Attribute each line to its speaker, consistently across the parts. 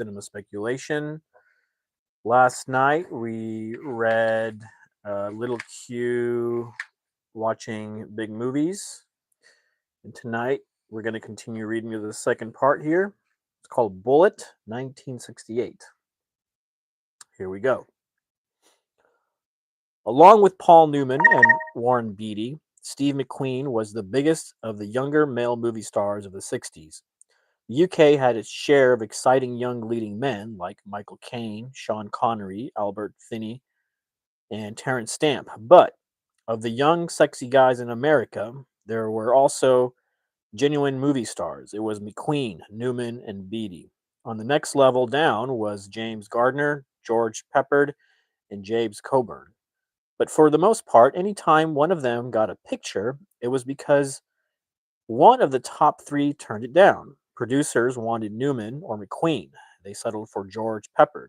Speaker 1: Cinema Speculation. Last night we read Little Q watching big movies, and tonight we're going to continue reading to the second part here. It's called Bullitt, 1968. Here we go. Along with Paul Newman and Warren Beatty, Steve McQueen was the biggest of the younger male movie stars of the 60s. The UK had its share of exciting young leading men like Michael Caine, Sean Connery, Albert Finney, and Terence Stamp. But of the young, sexy guys in America, there were also genuine movie stars. It was McQueen, Newman, and Beatty. On the next level down was James Gardner, George Peppard, and James Coburn. But for the most part, any time one of them got a picture, it was because one of the top three turned it down. Producers wanted Newman or McQueen. They settled for George Peppard.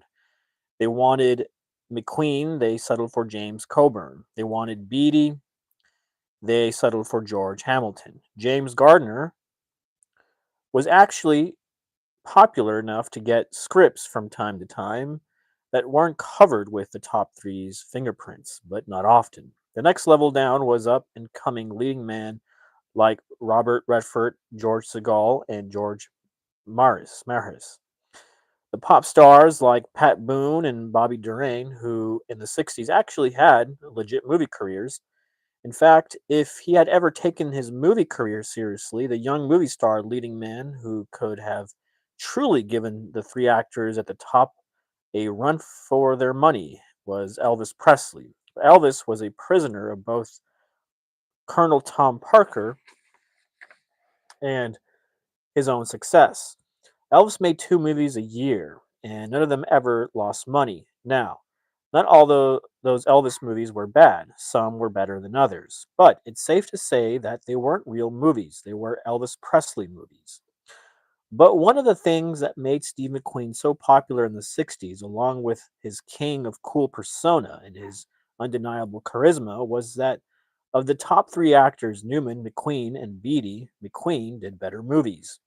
Speaker 1: They wanted McQueen. They settled for James Coburn. They wanted Beatty. They settled for George Hamilton. James Gardner was actually popular enough to get scripts from time to time that weren't covered with the top three's fingerprints, but not often. The next level down was up and coming leading man like Robert Redford, George Segal, and George Maris. The pop stars like Pat Boone and Bobby Durane, who in the 60s actually had legit movie careers. In fact, if he had ever taken his movie career seriously, the young movie star leading man who could have truly given the three actors at the top a run for their money was Elvis Presley. Elvis was a prisoner of both Colonel Tom Parker and his own success. Elvis made two movies a year, and none of them ever lost money. Now, not all those Elvis movies were bad. Some were better than others. But it's safe to say that they weren't real movies. They were Elvis Presley movies. But one of the things that made Steve McQueen so popular in the 60s, along with his king of cool persona and his undeniable charisma, was that of the top three actors, Newman, McQueen, and Beatty, McQueen did better movies.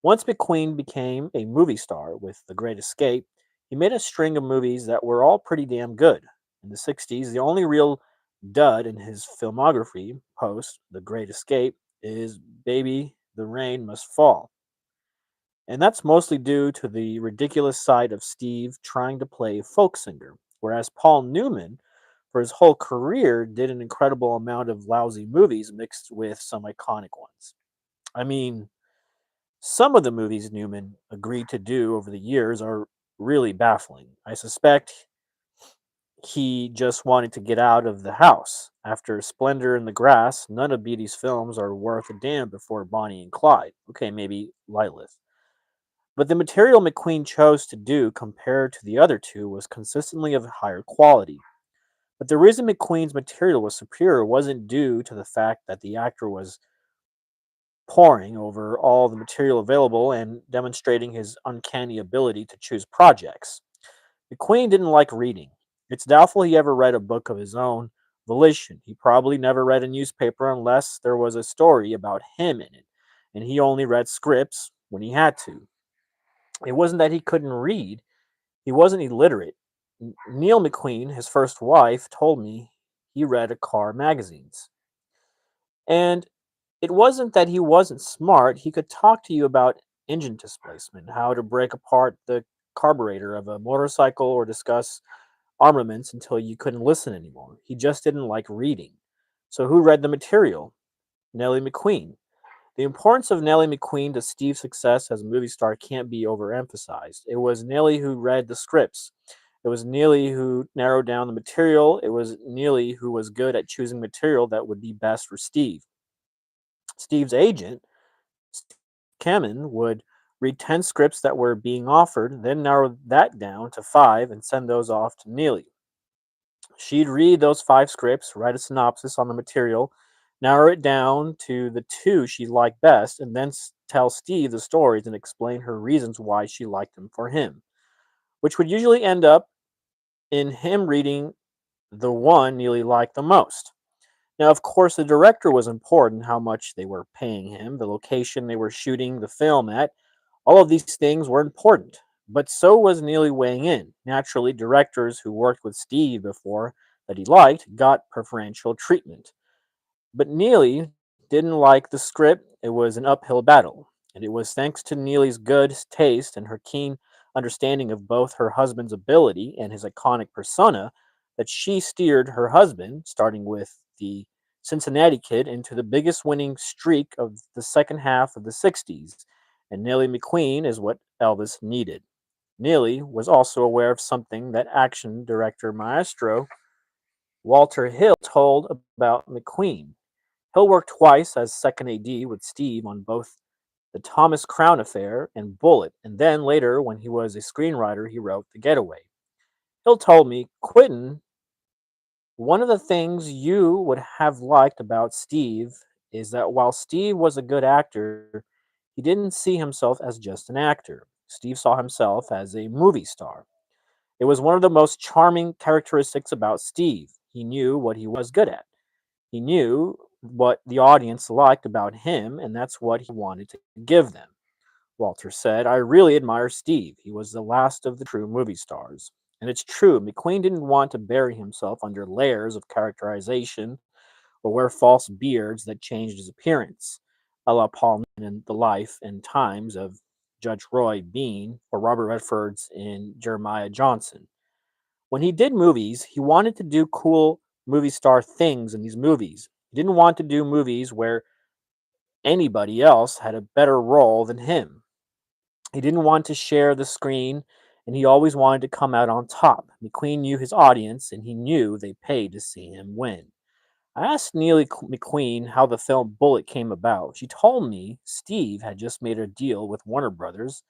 Speaker 1: Once McQueen became a movie star with The Great Escape, he made a string of movies that were all pretty damn good. In the 60s, the only real dud in his filmography, post The Great Escape, is Baby, the Rain Must Fall. And that's mostly due to the ridiculous side of Steve trying to play a folk singer, whereas Paul Newman, for his whole career, did an incredible amount of lousy movies mixed with some iconic ones. I mean, some of the movies Newman agreed to do over the years are really baffling. I suspect he just wanted to get out of the house. After Splendor in the Grass, none of Beatty's films are worth a damn before Bonnie and Clyde. Okay, maybe Lilith. But the material McQueen chose to do compared to the other two was consistently of higher quality. But the reason McQueen's material was superior wasn't due to the fact that the actor was poring over all the material available and demonstrating his uncanny ability to choose projects. McQueen didn't like reading. It's doubtful he ever read a book of his own volition. He probably never read a newspaper unless there was a story about him in it, and he only read scripts when he had to. It wasn't that he couldn't read, he wasn't illiterate. Neil McQueen, his first wife, told me he read car magazines. And it wasn't that he wasn't smart, he could talk to you about engine displacement, how to break apart the carburetor of a motorcycle, or discuss armaments until you couldn't listen anymore. He just didn't like reading. So who read the material? Nellie McQueen. The importance of Nellie McQueen to Steve's success as a movie star can't be overemphasized. It was Nellie who read the scripts. It was Neely who narrowed down the material. It was Neely who was good at choosing material that would be best for Steve. Steve's agent, Kamen, would read 10 scripts that were being offered, then narrow that down to 5 and send those off to Neely. She'd read those 5 scripts, write a synopsis on the material, narrow it down to the 2 she liked best, and then tell Steve the stories and explain her reasons why she liked them for him, which would usually end up in him reading the one Neely liked the most. Now, of course, the director was important, how much they were paying him, the location they were shooting the film at. All of these things were important. But so was Neely weighing in. Naturally, directors who worked with Steve before that he liked got preferential treatment. But Neely didn't like the script. It was an uphill battle. And it was thanks to Neely's good taste and her keen understanding of both her husband's ability and his iconic persona that she steered her husband, starting with the Cincinnati Kid, into the biggest winning streak of the second half of the 60s. And Neely McQueen is what Elvis needed. Neely was also aware of something that action director maestro Walter Hill told about McQueen. Hill worked twice as second AD with Steve on both the Thomas Crown Affair and Bullitt, and then later, when he was a screenwriter, he wrote The Getaway. Hill told me, Quentin, one of the things you would have liked about Steve is that while Steve was a good actor, he didn't see himself as just an actor. Steve saw himself as a movie star. It was one of the most charming characteristics about Steve. He knew what he was good at. He knew what the audience liked about him, and that's what he wanted to give them. Walter said, I really admire Steve. He was the last of the true movie stars. And it's true, McQueen didn't want to bury himself under layers of characterization or wear false beards that changed his appearance, a la Paul Newman in The Life and Times of Judge Roy Bean or Robert Redford's in Jeremiah Johnson. When he did movies, he wanted to do cool movie star things in these movies. He didn't want to do movies where anybody else had a better role than him. He didn't want to share the screen, and he always wanted to come out on top. McQueen knew his audience, and he knew they paid to see him win. I asked Neely McQueen how the film Bullitt came about. She told me Steve had just made a deal with Warner Brothers,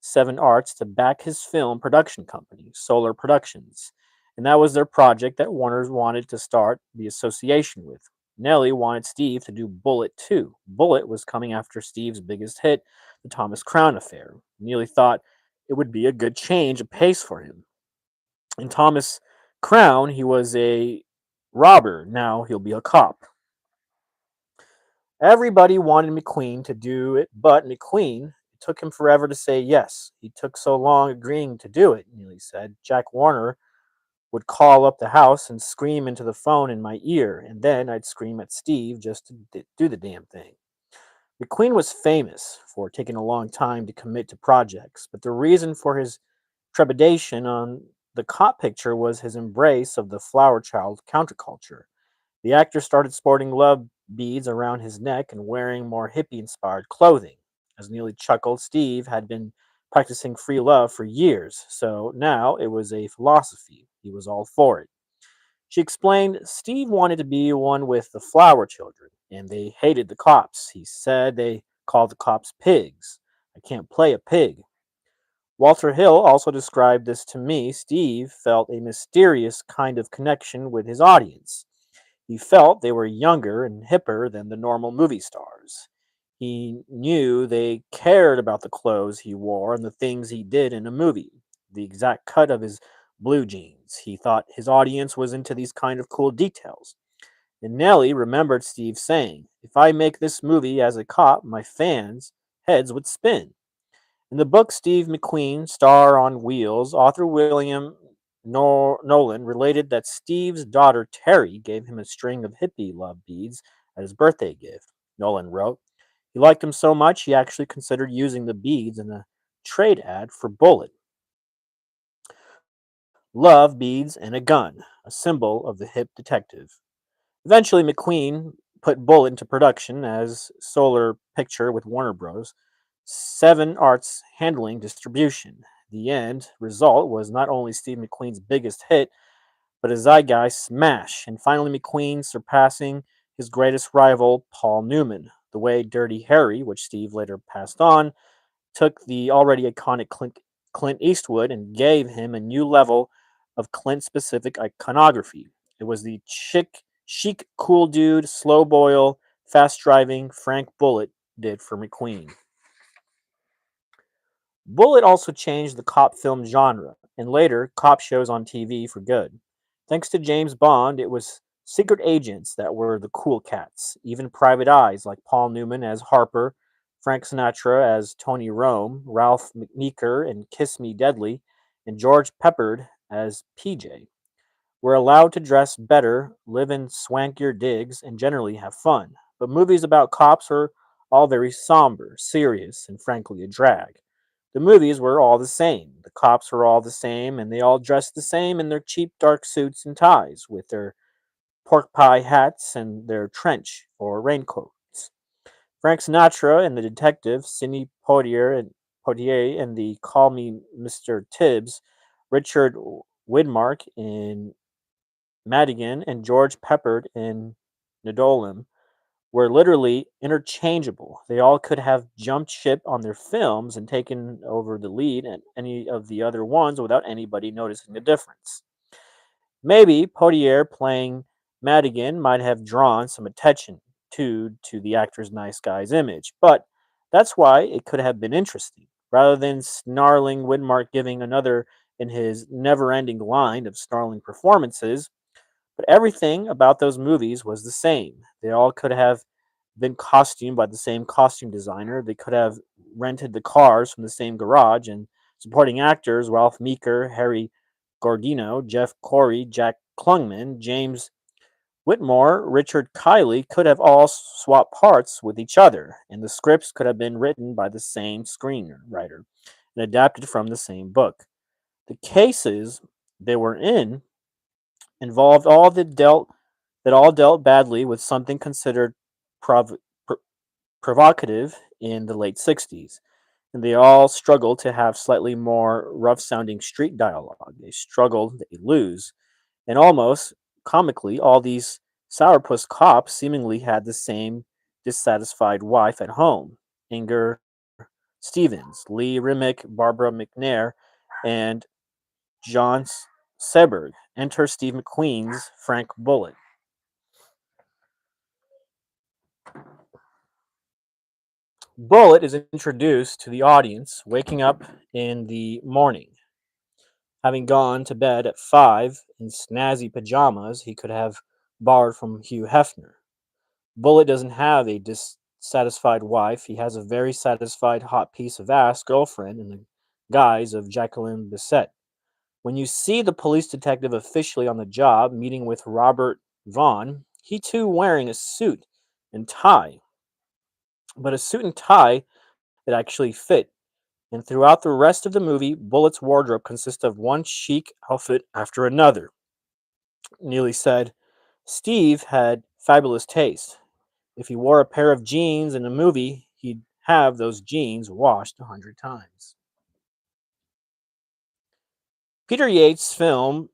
Speaker 1: Seven Arts, to back his film production company, Solar Productions. And that was their project that Warner wanted to start the association with. Nellie wanted Steve to do Bullitt too. Bullitt was coming after Steve's biggest hit, the Thomas Crown Affair. Neely thought it would be a good change of pace for him. In Thomas Crown, he was a robber. Now he'll be a cop. Everybody wanted McQueen to do it, but McQueen, it took him forever to say yes. He took so long agreeing to do it, Neely said. Jack Warner would call up the house and scream into the phone in my ear, and then I'd scream at Steve just to do the damn thing. McQueen was famous for taking a long time to commit to projects, but the reason for his trepidation on the cop picture was his embrace of the flower child counterculture. The actor started sporting love beads around his neck and wearing more hippie inspired clothing. As Neely chuckled, Steve had been practicing free love for years, so now it was a philosophy. He was all for it. She explained Steve wanted to be one with the flower children, and they hated the cops. He said they called the cops pigs. I can't play a pig. Walter Hill also described this to me. Steve felt a mysterious kind of connection with his audience. He felt they were younger and hipper than the normal movie stars. He knew they cared about the clothes he wore and the things he did in a movie, the exact cut of his blue jeans. He thought his audience was into these kind of cool details. And Nellie remembered Steve saying, if I make this movie as a cop, my fans' heads would spin. In the book Steve McQueen, Star on Wheels, author William Nolan related that Steve's daughter Terry gave him a string of hippie love beads as his birthday gift. Nolan wrote, he liked them so much he actually considered using the beads in a trade ad for Bullitt. Love, beads, and a gun, a symbol of the hip detective. Eventually, McQueen put Bullitt into production as Solar Picture with Warner Bros. Seven Arts handling distribution. The end result was not only Steve McQueen's biggest hit, but a zeitgeist smash, and finally McQueen surpassing his greatest rival, Paul Newman. The way Dirty Harry, which Steve later passed on, took the already iconic Clint Eastwood and gave him a new level of Clint specific iconography. It was the chic, cool dude, slow boil, fast driving Frank Bullitt did for McQueen. Bullitt also changed the cop film genre, and later, cop shows on TV for good. Thanks to James Bond, it was secret agents that were the cool cats, even private eyes like Paul Newman as Harper Frank Sinatra as Tony Rome, Ralph Meeker in Kiss Me Deadly, and George Peppard as PJ. Were allowed to dress better, live in swankier digs, and generally have fun. But movies about cops are all very somber, serious, and frankly a drag. The movies were all the same. The cops were all the same, and they all dressed the same in their cheap dark suits and ties, with their pork pie hats and their trench or raincoats. Frank Sinatra and the detective, Sidney Poitier and the Call Me Mr. Tibbs, Richard Widmark in Madigan, and George Peppard in Nodolim were literally interchangeable. They all could have jumped ship on their films and taken over the lead at any of the other ones without anybody noticing the difference. Maybe Potier playing Madigan might have drawn some attention to the actor's nice guy's image, but that's why it could have been interesting. Rather than snarling Widmark giving another in his never ending line of snarling performances, but everything about those movies was the same. They all could have been costumed by the same costume designer. They could have rented the cars from the same garage, and supporting actors Ralph Meeker, Harry Gordino, Jeff Corey, Jack Klungman, James Whitmore, Richard Kiley could have all swapped parts with each other, and the scripts could have been written by the same screenwriter and adapted from the same book. The cases they were in involved all dealt badly with something considered prov- pr- provocative in the late 60s, and they all struggled to have slightly more rough-sounding street dialogue. They struggled, they lose, and almost comically, all these sourpuss cops seemingly had the same dissatisfied wife at home. Inger Stevens, Lee Remick, Barbara McNair, and John Seberg. Enter Steve McQueen's Frank Bullitt. Bullitt is introduced to the audience waking up in the morning, having gone to bed at 5 in snazzy pajamas he could have borrowed from Hugh Hefner. Bullitt doesn't have a dissatisfied wife, he has a very satisfied hot piece of ass girlfriend in the guise of Jacqueline Bisset. When you see the police detective officially on the job meeting with Robert Vaughn, he too wearing a suit and tie, but a suit and tie that actually fit. And throughout the rest of the movie, Bullitt's wardrobe consists of one chic outfit after another. Neely said, Steve had fabulous taste. If he wore a pair of jeans in a movie, he'd have those jeans washed 100 times. Peter Yates' film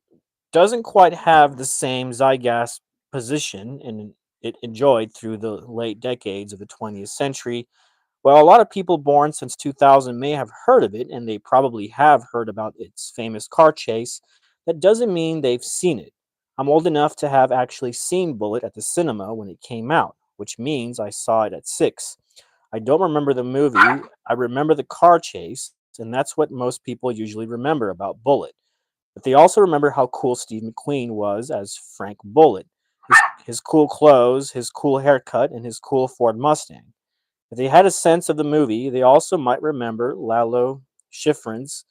Speaker 1: doesn't quite have the same zeitgeist position and it enjoyed through the late decades of the 20th century. Well, a lot of people born since 2000 may have heard of it, and they probably have heard about its famous car chase. That doesn't mean they've seen it. I'm old enough to have actually seen Bullet at the cinema when it came out, which means I saw it at 6. I don't remember the movie, I remember the car chase, and that's what most people usually remember about Bullet. But they also remember how cool Steve McQueen was as Frank Bullitt. His cool clothes, his cool haircut, and his cool Ford Mustang. If they had a sense of the movie, they also might remember Lalo Schifrin's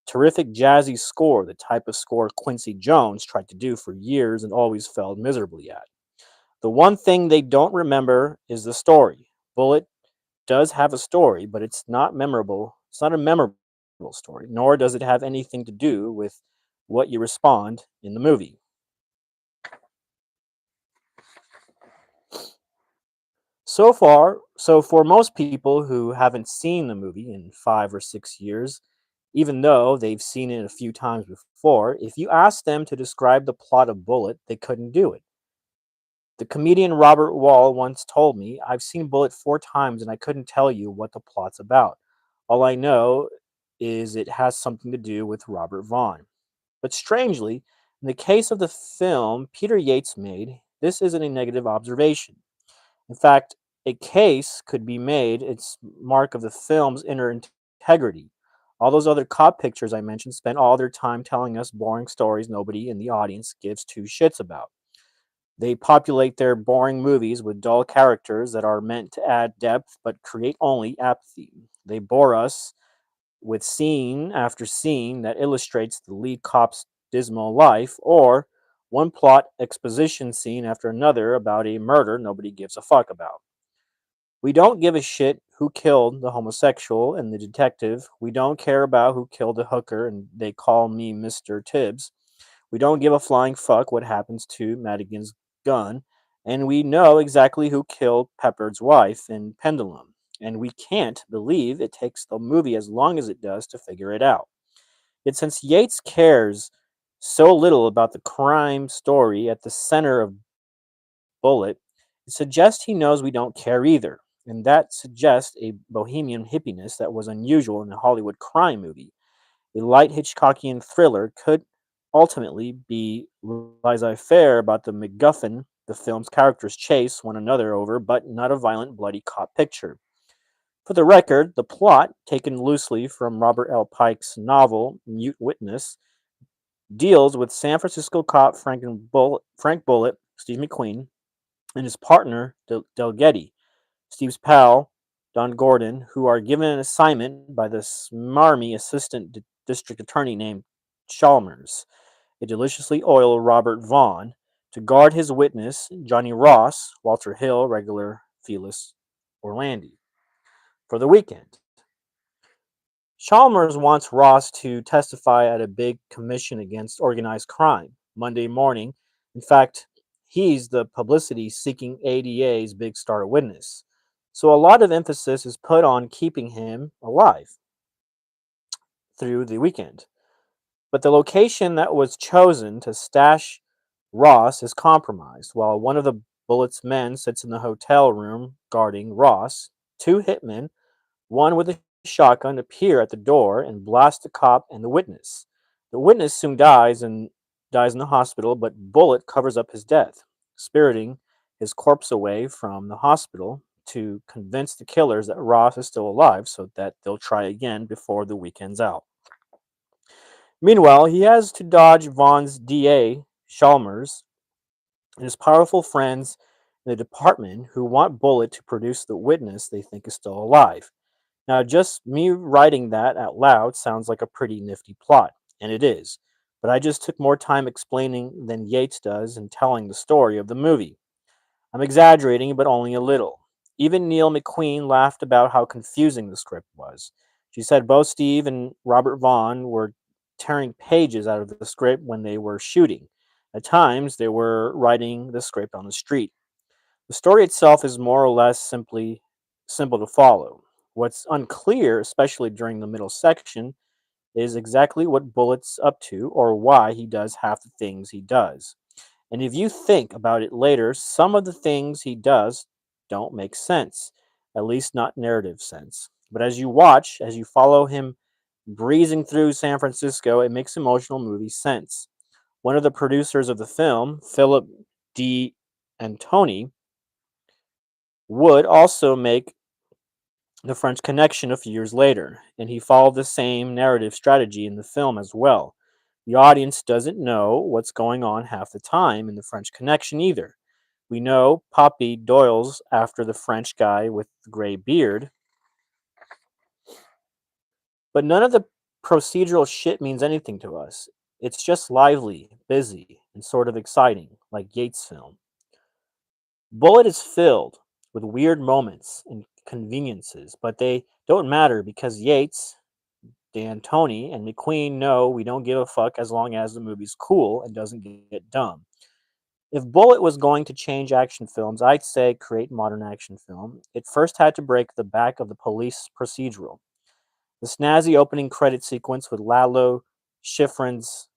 Speaker 1: terrific jazzy score, the type of score Quincy Jones tried to do for years and always failed miserably at. The one thing they don't remember is the story. Bullet does have a story, but it's not memorable. It's not a memorable story, nor does it have anything to do with what you respond in the movie. So for most people who haven't seen the movie in 5 or 6 years, even though they've seen it a few times before, if you asked them to describe the plot of Bullet, they couldn't do it. The comedian Robert Wall once told me, I've seen Bullet 4 times and I couldn't tell you what the plot's about. All I know is it has something to do with Robert Vaughn. But strangely, in the case of the film Peter Yates made, this isn't a negative observation. In fact, a case could be made its mark of the film's inner integrity. All those other cop pictures I mentioned spent all their time telling us boring stories nobody in the audience gives two shits about. They populate their boring movies with dull characters that are meant to add depth but create only apathy. They bore us with scene after scene that illustrates the lead cop's dismal life, or one plot exposition scene after another about a murder nobody gives a fuck about. We don't give a shit who killed the homosexual and the detective. We don't care about who killed the hooker and they call me Mr. Tibbs. We don't give a flying fuck what happens to Madigan's gun. And we know exactly who killed Peppard's wife in Pendulum. And we can't believe it takes the movie as long as it does to figure it out. Yet since Yates cares so little about the crime story at the center of Bullet, it suggests he knows we don't care either. And that suggests a bohemian hippiness that was unusual in a Hollywood crime movie. A light Hitchcockian thriller could ultimately be laissez faire about the MacGuffin the film's characters chase one another over, but not a violent, bloody cop picture. For the record, the plot, taken loosely from Robert L. Pike's novel Mute Witness, deals with San Francisco cop Frank Bullitt, Steve McQueen, and his partner, Del Getty, Steve's pal, Don Gordon, who are given an assignment by the smarmy assistant district attorney named Chalmers, a deliciously oiled Robert Vaughn, to guard his witness, Johnny Ross, Walter Hill, regular Felis Orlandi, for the weekend. Chalmers wants Ross to testify at a big commission against organized crime Monday morning. In fact, he's the publicity seeking ADA's big star witness. So a lot of emphasis is put on keeping him alive through the weekend. But the location that was chosen to stash Ross is compromised. While one of the Bullitt's men sits in the hotel room guarding Ross, two hitmen, one with a shotgun, appear at the door and blast the cop and the witness. The witness soon dies in the hospital, but Bullitt covers up his death, spiriting his corpse away from the hospital to convince the killers that Ross is still alive so that they'll try again before the weekend's out. Meanwhile, he has to dodge Vaughn's DA, Chalmers, and his powerful friends in the department who want Bullitt to produce the witness they think is still alive. Now, just me writing that out loud sounds like a pretty nifty plot, and it is. But I just took more time explaining than Yates does in telling the story of the movie. I'm exaggerating, but only a little. Even Neil McQueen laughed about how confusing the script was. She said both Steve and Robert Vaughn were tearing pages out of the script when they were shooting. At times, they were writing the script on the street. The story itself is more or less simply simple to follow. What's unclear, especially during the middle section, is exactly what Bullitt's up to or why he does half the things he does. And if you think about it later, some of the things he does don't make sense, at least not narrative sense. But as you watch, as you follow him breezing through San Francisco, it makes emotional movie sense. One of the producers of the film, Philip D. Antoni, would also make The French Connection a few years later, and he followed the same narrative strategy in the film as well. The audience doesn't know what's going on half the time in The French Connection either. We know Poppy Doyle's after the French guy with the gray beard, but none of the procedural shit means anything to us. It's just lively, busy, and sort of exciting, like Yates' film. Bullet is filled with weird moments and conveniences, but they don't matter because Yates, D'Antoni, and McQueen know we don't give a fuck as long as the movie's cool and doesn't get dumb. If Bullet was going to change action films, I'd say create modern action film. It first had to break the back of the police procedural. The snazzy opening credit sequence with Lalo Schifrin's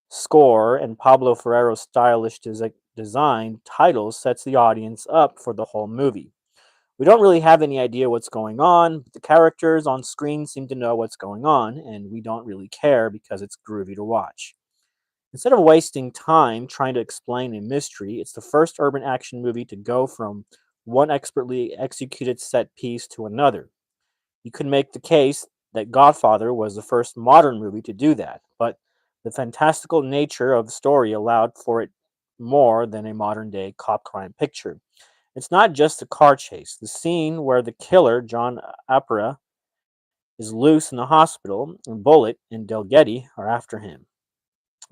Speaker 1: score and Pablo Ferrero's stylish design titles sets the audience up for the whole movie. We don't really have any idea what's going on, but the characters on screen seem to know what's going on, and we don't really care because it's groovy to watch. Instead of wasting time trying to explain a mystery, it's the first urban action movie to go from one expertly executed set piece to another. You could make the case that Godfather was the first modern movie to do that, but the fantastical nature of the story allowed for it more than a modern day cop crime picture. It's not just a car chase. The scene where the killer, John Apra, is loose in the hospital and Bullitt and Delgetty are after him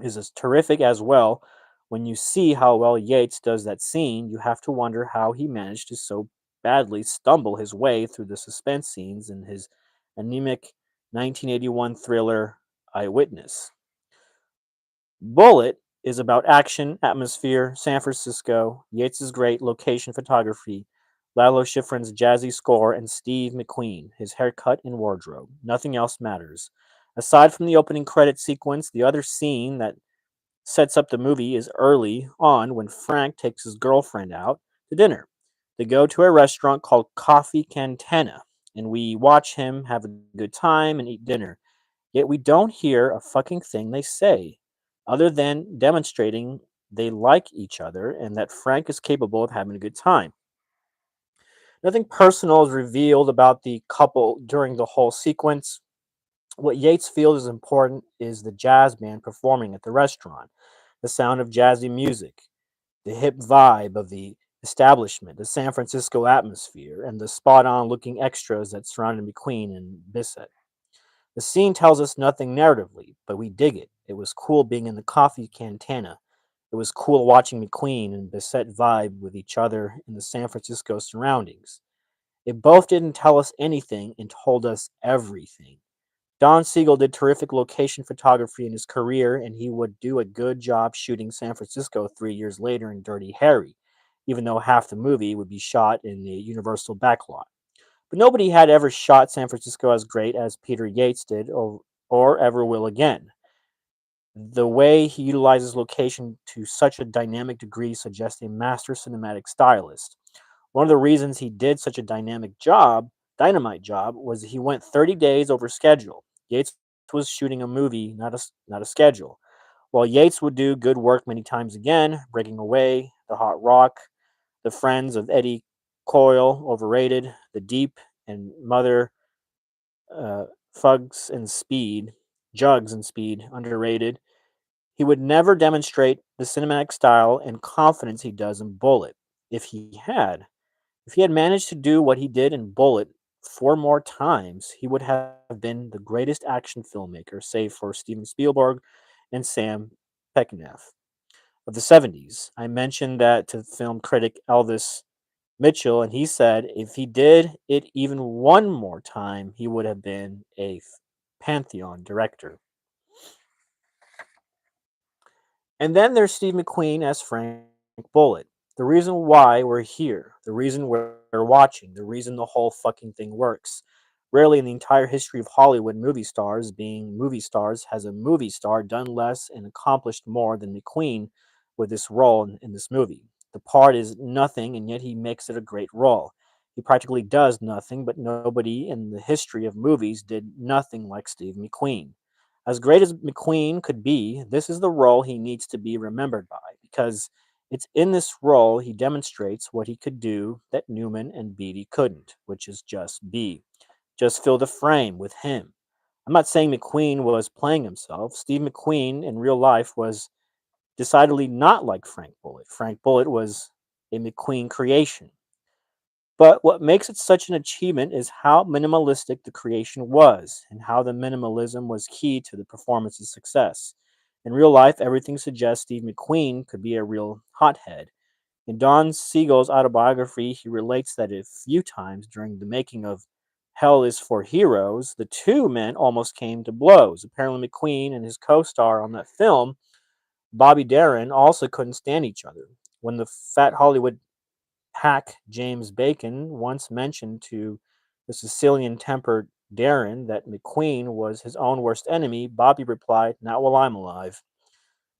Speaker 1: is as terrific as well. When you see how well Yates does that scene, you have to wonder how he managed to so badly stumble his way through the suspense scenes in his anemic 1981 thriller Eyewitness. Bullet is about action, atmosphere, San Francisco, Yates' great location photography, Lalo Schifrin's jazzy score, and Steve McQueen, his haircut and wardrobe. Nothing else matters. Aside from the opening credit sequence, the other scene that sets up the movie is early on when Frank takes his girlfriend out to dinner. They go to a restaurant called Coffee Cantana, and we watch him have a good time and eat dinner. Yet we don't hear a fucking thing they say, other than demonstrating they like each other and that Frank is capable of having a good time. Nothing personal is revealed about the couple during the whole sequence. What Yates feels is important is the jazz band performing at the restaurant, the sound of jazzy music, the hip vibe of the establishment, the San Francisco atmosphere, and the spot on looking extras that surrounded McQueen and Bissett. The scene tells us nothing narratively, but we dig it. It was cool being in the coffee cantana. It was cool watching McQueen and Bissett vibe with each other in the San Francisco surroundings. It both didn't tell us anything and told us everything. Don Siegel did terrific location photography in his career, and he would do a good job shooting San Francisco 3 years later in Dirty Harry, even though half the movie would be shot in the Universal backlot. But nobody had ever shot San Francisco as great as Peter Yates did or ever will again. The way he utilizes location to such a dynamic degree suggests a master cinematic stylist. One of the reasons he did such a dynamite job, was he went 30 days over schedule. Yates was shooting a movie, not a schedule. While Yates would do good work many times again, Breaking Away, The Hot Rock, The Friends of Eddie Coyle, overrated, The Deep, and Mother uh, Fugs and Speed, Jugs and Speed, underrated. He would never demonstrate the cinematic style and confidence he does in Bullet. If he had, if he had managed to do what he did in Bullet 4 more times, he would have been the greatest action filmmaker, save for Steven Spielberg and Sam Peckinpah of the 70s. I mentioned that to film critic Elvis Mitchell, and he said if he did it even 1 more time, he would have been a pantheon director. And then there's Steve McQueen as Frank Bullitt. The reason why we're here, the reason we're watching, the reason the whole fucking thing works. Rarely in the entire history of Hollywood movie stars being movie stars has a movie star done less and accomplished more than McQueen with this role in this movie. The part is nothing, and yet he makes it a great role. He practically does nothing, but nobody in the history of movies did nothing like Steve McQueen. As great as McQueen could be, this is the role he needs to be remembered by because it's in this role he demonstrates what he could do that Newman and Beatty couldn't, which is just be. Just fill the frame with him. I'm not saying McQueen was playing himself. Steve McQueen in real life was decidedly not like Frank Bullitt. Frank Bullitt was a McQueen creation. But what makes it such an achievement is how minimalistic the creation was, and how the minimalism was key to the performance's success. In real life, everything suggests Steve McQueen could be a real hothead. In Don Siegel's autobiography, he relates that a few times during the making of Hell is for Heroes, the two men almost came to blows. Apparently, McQueen and his co star on that film, Bobby Darin, also couldn't stand each other. When the fat Hollywood hack James Bacon once mentioned to the Sicilian tempered Darren that McQueen was his own worst enemy, Bobby replied, "Not while I'm alive."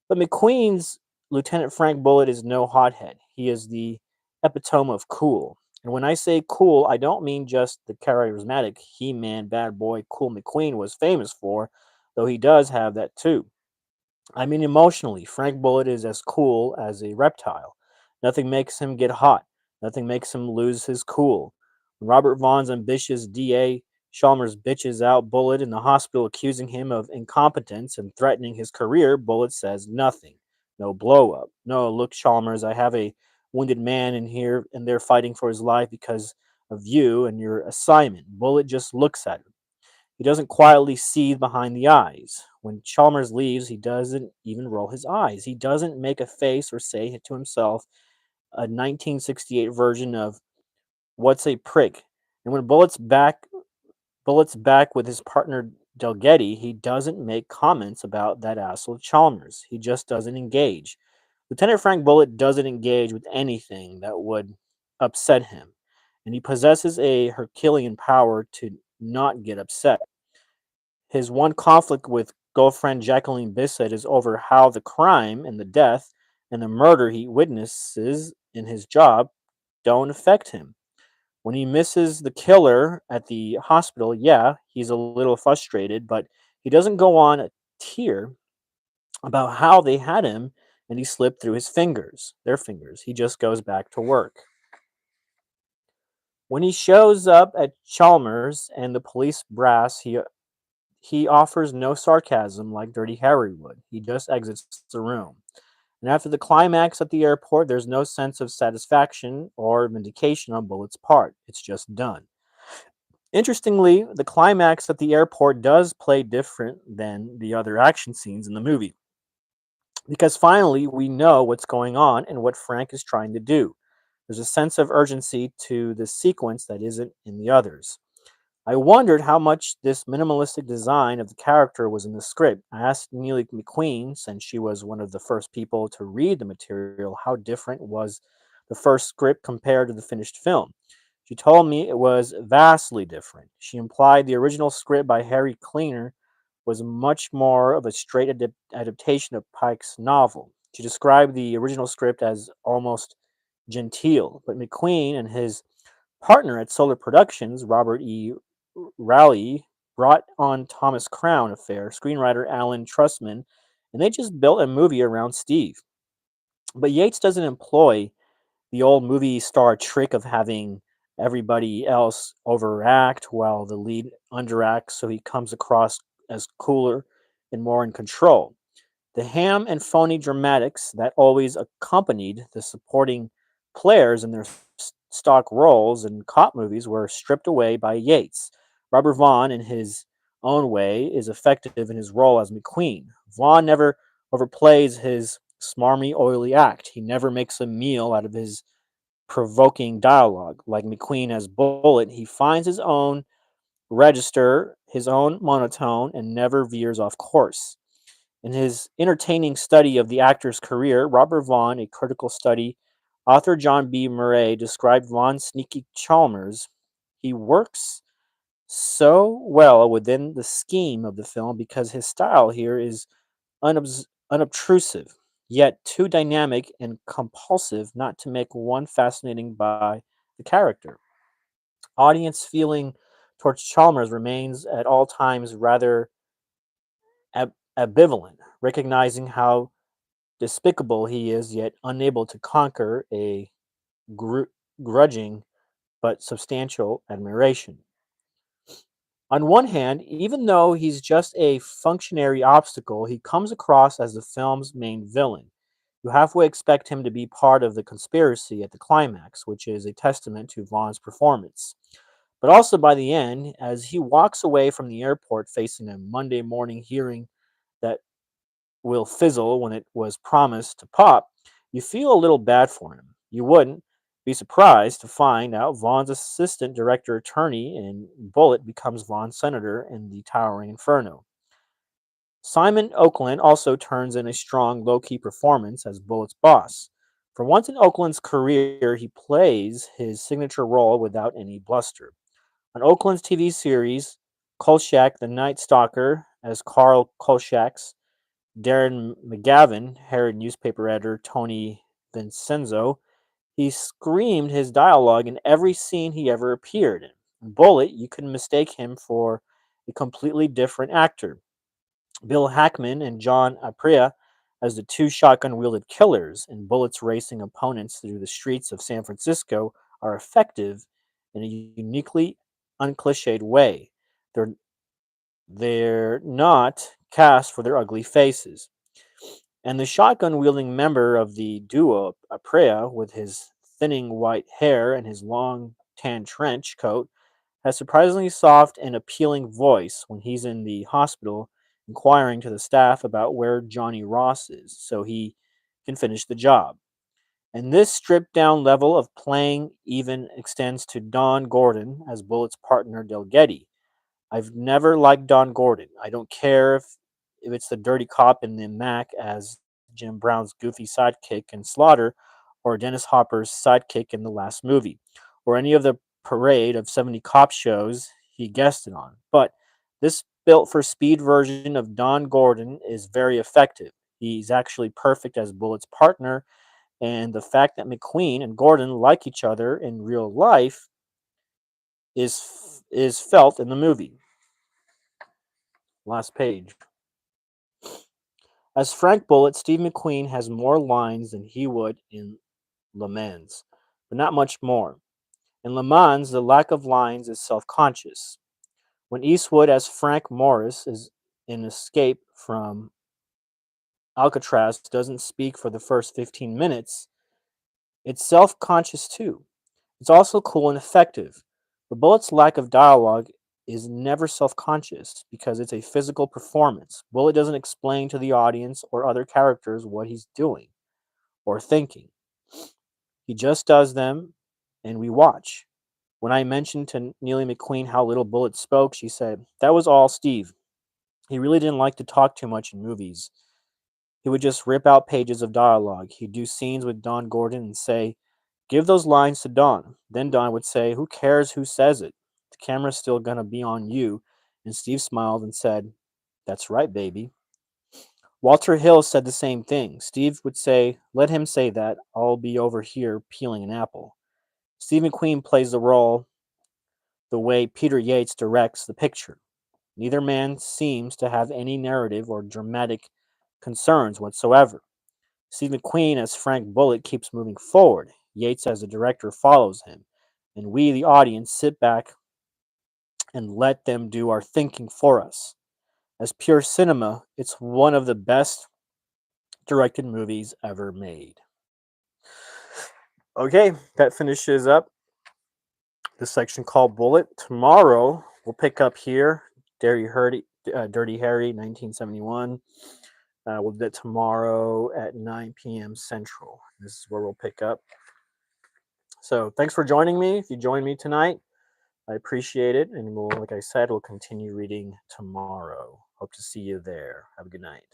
Speaker 1: But McQueen's Lieutenant Frank Bullitt is no hothead. He is the epitome of cool. And when I say cool, I don't mean just the charismatic He Man bad boy cool McQueen was famous for, though he does have that too. I mean, emotionally, Frank Bullitt is as cool as a reptile. Nothing makes him get hot. Nothing makes him lose his cool. When Robert Vaughn's ambitious DA Chalmers bitches out Bullitt in the hospital, accusing him of incompetence and threatening his career, Bullitt says nothing. No blow up. No, look, Chalmers, I have a wounded man in here, and they're fighting for his life because of you and your assignment. Bullitt just looks at him. He doesn't quietly seethe behind the eyes. When Chalmers leaves, he doesn't even roll his eyes. He doesn't make a face or say to himself a 1968 version of "What's a prick?" And when Bullitt's back with his partner Delgetty, he doesn't make comments about that asshole Chalmers. He just doesn't engage. Lieutenant Frank Bullitt doesn't engage with anything that would upset him, and he possesses a Herculean power to not get upset. His one conflict with girlfriend Jacqueline Bisset is over how the crime and the death and the murder he witnesses in his job don't affect him. When he misses the killer at the hospital, yeah, he's a little frustrated, but he doesn't go on a tear about how they had him and he slipped through their fingers. He just goes back to work. When he shows up at Chalmers and the police brass, he offers no sarcasm like Dirty Harry would. He just exits the room. And after the climax at the airport, there's no sense of satisfaction or vindication on Bullitt's part. It's just done. Interestingly, the climax at the airport does play different than the other action scenes in the movie because finally we know what's going on and what Frank is trying to do. There's a sense of urgency to this sequence that isn't in the others. I wondered how much this minimalistic design of the character was in the script. I asked Neely McQueen, since she was one of the first people to read the material, how different was the first script compared to the finished film. She told me it was vastly different. She implied the original script by Harry Cleaner was much more of a straight adaptation of Pike's novel. She described the original script as almost genteel, but McQueen and his partner at Solar Productions, Robert E. Raleigh, brought on Thomas Crown Affair screenwriter Alan Trustman, and they just built a movie around Steve. But Yates doesn't employ the old movie star trick of having everybody else overact while the lead underacts so he comes across as cooler and more in control. The ham and phony dramatics that always accompanied the supporting players in their stock roles in cop movies were stripped away by Yates. Robert Vaughn, in his own way, is effective in his role as McQueen. Vaughn never overplays his smarmy, oily act. He never makes a meal out of his provoking dialogue. Like McQueen as Bullitt, he finds his own register, his own monotone, and never veers off course. In his entertaining study of the actor's career, Robert Vaughn, a critical study, author John B. Murray described Vaughn's sneaky Chalmers. He works so well within the scheme of the film because his style here is unobtrusive, yet too dynamic and compulsive not to make one fascinating by the character. Audience feeling towards Chalmers remains at all times rather ambivalent, recognizing how despicable he is, yet unable to conquer a gru- grudging but substantial admiration. On one hand, even though he's just a functionary obstacle, he comes across as the film's main villain. You halfway expect him to be part of the conspiracy at the climax, which is a testament to Vaughn's performance. But also by the end, as he walks away from the airport facing a Monday morning hearing that will fizzle when it was promised to pop, you feel a little bad for him. You wouldn't be surprised to find out Vaughn's assistant director attorney in Bullitt becomes Vaughn's senator in the Towering Inferno. Simon Oakland also turns in a strong low key performance as Bullitt's boss. For once in Oakland's career, he plays his signature role without any bluster. On Oakland's TV series, Kolchak the Night Stalker, as Carl Kolchak's Darren McGavin, Herald newspaper editor Tony Vincenzo, he screamed his dialogue in every scene he ever appeared in. In Bullitt, you couldn't mistake him for a completely different actor. Bill Hackman and John Aprea as the two shotgun-wielded killers in Bullitt's racing opponents through the streets of San Francisco are effective in a uniquely uncliched way. They're not cast for their ugly faces. And the shotgun wielding member of the duo, Aprea, with his thinning white hair and his long tan trench coat, has surprisingly soft and appealing voice when he's in the hospital inquiring to the staff about where Johnny Ross is so he can finish the job. And this stripped down level of playing even extends to Don Gordon as Bullitt's partner Delgetty. I've never liked Don Gordon. I don't care if it's the dirty cop in the Mac as Jim Brown's goofy sidekick in Slaughter, or Dennis Hopper's sidekick in the last movie, or any of the parade of 70 cop shows he guested on. But this built for speed version of Don Gordon is very effective. He's actually perfect as Bullitt's partner, and the fact that McQueen and Gordon like each other in real life is felt in the movie. Last page. As Frank Bullitt, Steve McQueen has more lines than he would in Le Mans, but not much more. In Le Mans, the lack of lines is self-conscious. When Eastwood as Frank Morris is in Escape from Alcatraz doesn't speak for the first 15 minutes, it's self-conscious too. It's also cool and effective. But Bullitt's lack of dialogue is never self-conscious because it's a physical performance. Bullitt doesn't explain to the audience or other characters what he's doing or thinking. He just does them and we watch. When I mentioned to Neely McQueen how little Bullitt spoke, she said, "That was all Steve. He really didn't like to talk too much in movies. He would just rip out pages of dialogue. He'd do scenes with Don Gordon and say, 'Give those lines to Don.' Then Don would say, 'Who cares who says it? The camera's still gonna be on you.' And Steve smiled and said, 'That's right, baby.' Walter Hill said the same thing. Steve would say, 'Let him say that. I'll be over here peeling an apple.' Steve McQueen plays the role the way Peter Yates directs the picture. Neither man seems to have any narrative or dramatic concerns whatsoever. Steve McQueen as Frank Bullitt keeps moving forward. Yates as the director follows him, and we, the audience, sit back and let them do our thinking for us. As pure cinema, it's one of the best directed movies ever made." Okay, that finishes up the section called Bullitt. Tomorrow, we'll pick up here, Dirty Harry, 1971. We'll do that tomorrow at 9 p.m. Central. This is where we'll pick up. So thanks for joining me. If you joined me tonight, I appreciate it. And we'll, like I said, we'll continue reading tomorrow. Hope to see you there. Have a good night.